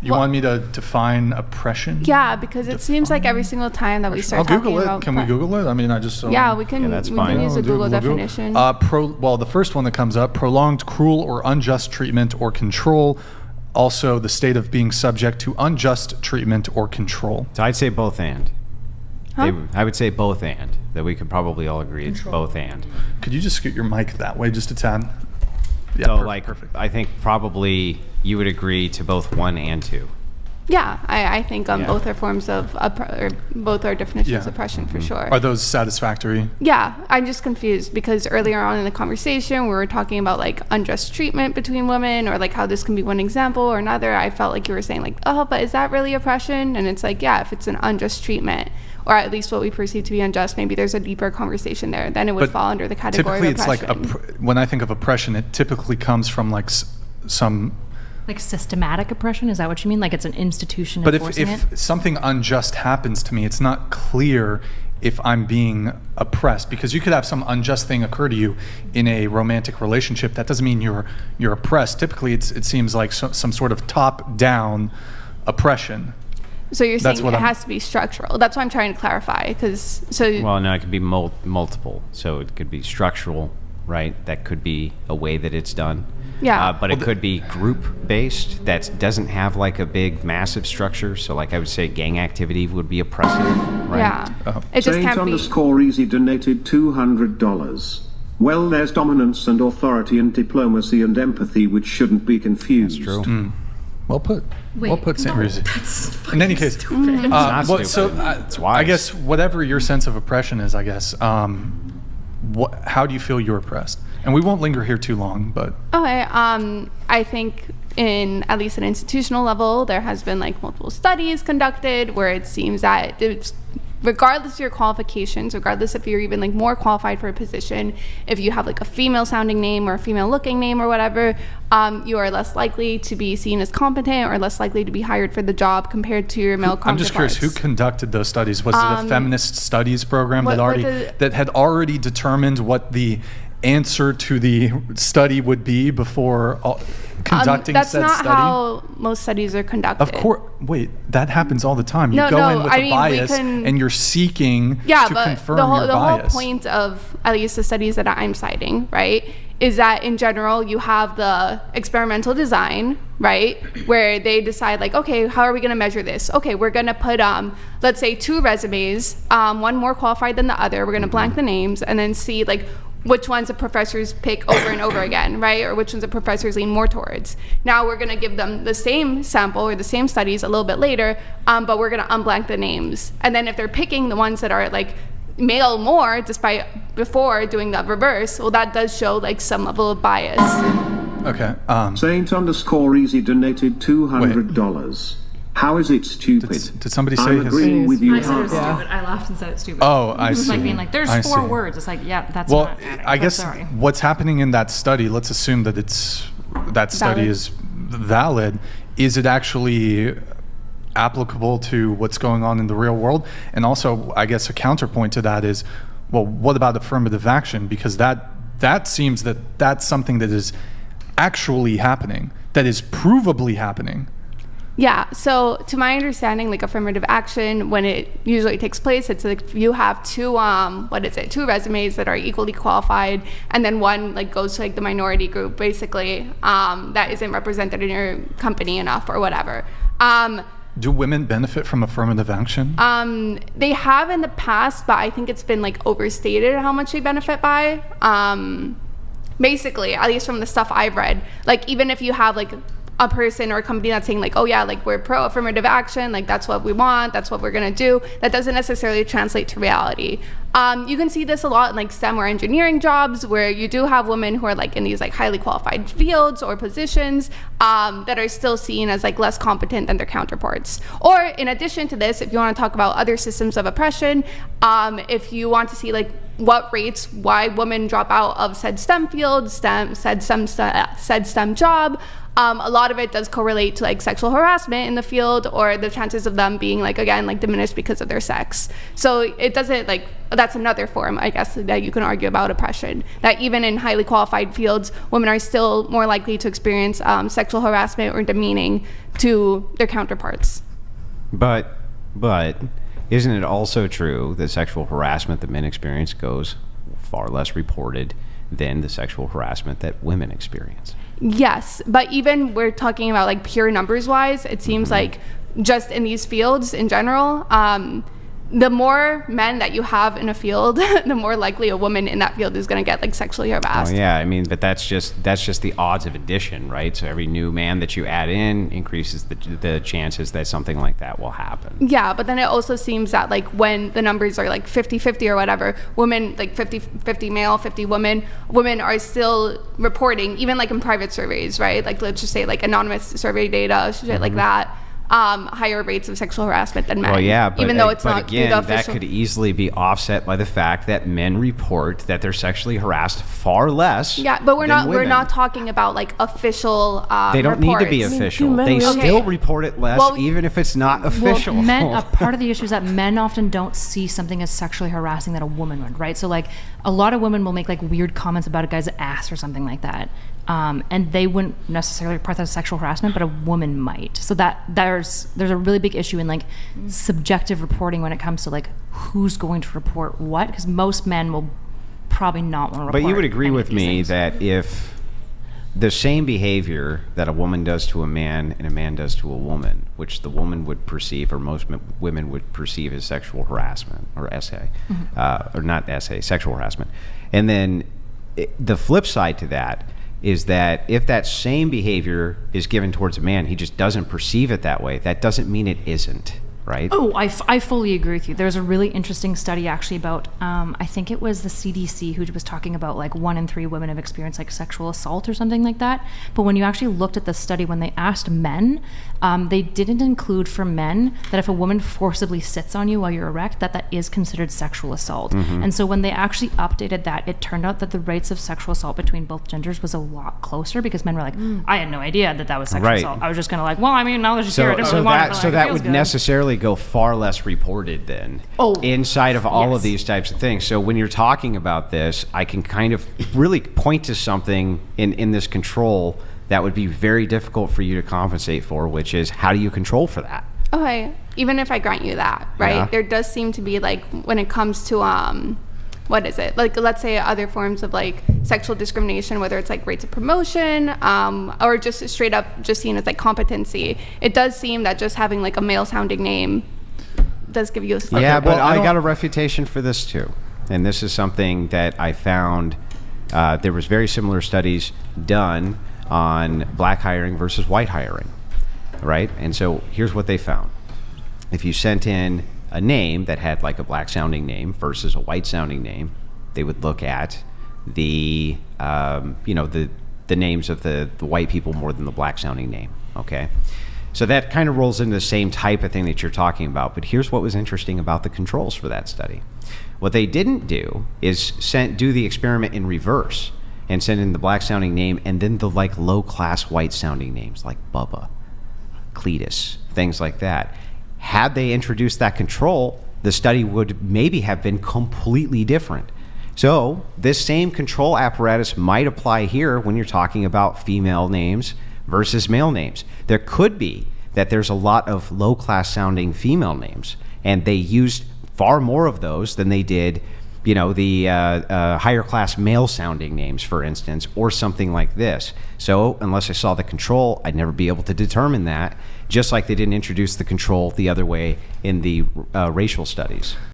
You want me to define oppression? Yeah, because it seems like every single time that we start I'll talking Google it. about... Can we Google it? I mean, I just... yeah, we can, that's we fine. can use a Google definition. Well, the first one that comes up, prolonged, cruel, or unjust treatment or control. Also, the state of being subject to unjust treatment or control. So I'd say both and. Huh? I would say both and. That we could probably all agree it's both and. Could you just scoot your mic that way just a tad? Yeah, So perfect. I think probably you would agree to both 1 and 2. Yeah, I think Yeah. both are forms of, or both are definitions of oppression for sure. Are those satisfactory? Yeah, I'm just confused because earlier on in the conversation we were talking about like unjust treatment between women, or like how this can be one example or another. I felt like you were saying like, oh, but is that really oppression? And it's like, yeah, if it's an unjust treatment, or at least what we perceive to be unjust, maybe there's a deeper conversation there. Then it would fall under the category typically of oppression. it's like, when I think of oppression, it typically comes from like some... Like systematic oppression? Is that what you mean? Like it's an institution But enforcing if something unjust happens to me, it's not clear if I'm being oppressed, because you could have some unjust thing occur to you in a romantic relationship. That doesn't mean you're oppressed. Typically, it seems like some sort of top-down oppression. So you're saying it I'm- has to be structural. That's what I'm trying to clarify. Well, no, it could be multiple. So it could be structural, right? That could be a way that it's done. Yeah. But it could be group-based that doesn't have like a big, massive structure. So like I would say gang activity would be oppressive, right? Yeah. Uh-huh. It just can't be. _easy donated $200. Well, there's dominance and authority and diplomacy and empathy, which shouldn't be confused. That's true. Well put. Wait, well put, St. Reezy. That's In any case, stupid. not well, stupid. so It's wise. I guess whatever your sense of oppression is, I guess, how do you feel you're oppressed? And we won't linger here too long, but... Okay, I think at least an institutional level, there has been like multiple studies conducted where it seems that it's, regardless of your qualifications, regardless if you're even like more qualified for a position, if you have like a female sounding name or a female looking name or whatever, you are less likely to be seen as competent or less likely to be hired for the job compared to your male counterparts. I'm just curious, who conducted those studies? Was it a feminist studies program that had already determined what the answer to the study would be before conducting said study? That's not how most studies are conducted. Of course. Wait, that happens all the time. You No, go no, in with I a mean, bias we can- and you're seeking Yeah, to but confirm the your whole bias. point of at least the studies that I'm citing, right, is that in general you have the experimental design, right, where they decide like, okay, how are we going to measure this? Okay, we're going to put let's say 2 resumes, one more qualified than the other. We're going to blank the names and then see like which ones the professors pick over and over again, right? Or which ones the professors lean more towards. Now we're going to give them the same sample or the same studies a little bit later, but we're going to unblank the names. And then if they're picking the ones that are like male more, despite before doing the reverse, well, that does show like some level of bias. Okay. Saint_easy donated $200. How is it stupid? Did somebody say I'm his... agreeing with you. I said it was stupid. I laughed and said it's stupid. Oh, I It was see. like being like, there's I 4 see. words. It's like, yeah, that's Well, not adding. I but guess sorry. what's happening in that study, let's assume that that study Valid. is valid. Is it actually applicable to what's going on in the real world? And also, I guess a counterpoint to that is, well, what about affirmative action? Because that seems that that's something that is actually happening, that is provably happening. Yeah, so to my understanding, like affirmative action, when it usually takes place, it's like you have 2 2 resumes that are equally qualified, and then one like goes to like the minority group, basically, that isn't represented in your company enough or whatever. Do women benefit from affirmative action? They have in the past, but I think it's been like overstated how much they benefit by. Basically, at least from the stuff I've read, like even if you have like a person or a company that's saying like, oh yeah, like we're pro affirmative action, like that's what we want, that's what we're gonna do, that doesn't necessarily translate to reality. You can see this a lot in like STEM or engineering jobs where you do have women who are like in these like highly qualified fields or positions that are still seen as like less competent than their counterparts. Or in addition to this, if you want to talk about other systems of oppression, if you want to see like what rates why women drop out of said STEM field, said STEM job, A lot of it does correlate to like sexual harassment in the field, or the chances of them being like, again, like diminished because of their sex. So it doesn't like, that's another form, I guess, that you can argue about oppression, that even in highly qualified fields, women are still more likely to experience sexual harassment or demeaning to their counterparts. But isn't it also true that sexual harassment that men experience goes far less reported than the sexual harassment that women experience? Yes, but even we're talking about like pure numbers wise, it seems like just in these fields in general, the more men that you have in a field, the more likely a woman in that field is going to get like sexually harassed. Oh yeah, I mean, but that's just the odds of addition, right? So every new man that you add in increases the chances that something like that will happen. Yeah, but then it also seems that like when the numbers are like 50-50 or whatever, women like 50-50 male, 50 women are still reporting, even like in private surveys, right? Like let's just say like anonymous survey data, shit like that. Higher rates of sexual harassment than men. Well, yeah, but, even though it's not again, through the that official. could easily be offset by the fact that men report that they're sexually harassed far less. Yeah, but we're than women. not talking about like official. They don't need to be reports. official. men They really- still Okay. report it less, Well, even if it's not official. Well, men, a part of the issue is that men often don't see something as sexually harassing that a woman would, right? So like a lot of women will make like weird comments about a guy's ass or something like that. And they wouldn't necessarily report that as sexual harassment, but a woman might. So that there's a really big issue in like subjective reporting when it comes to like who's going to report what, because most men will probably not want to report. But you would agree any with of these me things. that if the same behavior that a woman does to a man and a man does to a woman, which the woman would perceive, or most women would perceive as sexual harassment, or or not sexual harassment. And then the flip side to that is that if that same behavior is given towards a man, he just doesn't perceive it that way. That doesn't mean it isn't, right? Oh, I fully agree with you. There's a really interesting study actually about, I think it was the CDC who was talking about like 1 in 3 women have experienced like sexual assault or something like that. But when you actually looked at the study, when they asked men, they didn't include for men that if a woman forcibly sits on you while you're erect, that is considered sexual assault. And so when they actually updated that, it turned out that the rates of sexual assault between both genders was a lot closer, because men were like, I had no idea that was sexual Right. assault. I was just kind of like, well, I mean, now that she's here, I didn't really want it, but, like, it that feels would good. necessarily go far less reported then inside of all of yes. these types of things. So when you're talking about this, I can kind of really point to something in this control that would be very difficult for you to compensate for, which is how do you control for that? Okay, even if I grant you that, right? Yeah. There does seem to be like when it comes to what is it? Like let's say other forms of like sexual discrimination, whether it's like rates of promotion, or just straight up just seen as like competency. It does seem that just having like a male sounding name does give you a Yeah, but well, I I don't- got a refutation for this too. And this is something that I found, there was very similar studies done on black hiring versus white hiring, right? And so here's what they found. If you sent in a name that had like a black sounding name versus a white sounding name, they would look at the names of the white people more than the black sounding name, okay? So that kind of rolls into the same type of thing that you're talking about. But here's what was interesting about the controls for that study. What they didn't do is do the experiment in reverse and send in the black sounding name and then the like low class white sounding names like Bubba, Cletus, things like that. Had they introduced that control, the study would maybe have been completely different. So this same control apparatus might apply here when you're talking about female names versus male names. There could be that there's a lot of low class sounding female names, and they used far more of those than they did, the higher class male sounding names, for instance, or something like this. So unless I saw the control, I'd never be able to determine that, just like they didn't introduce the control the other way in the racial studies.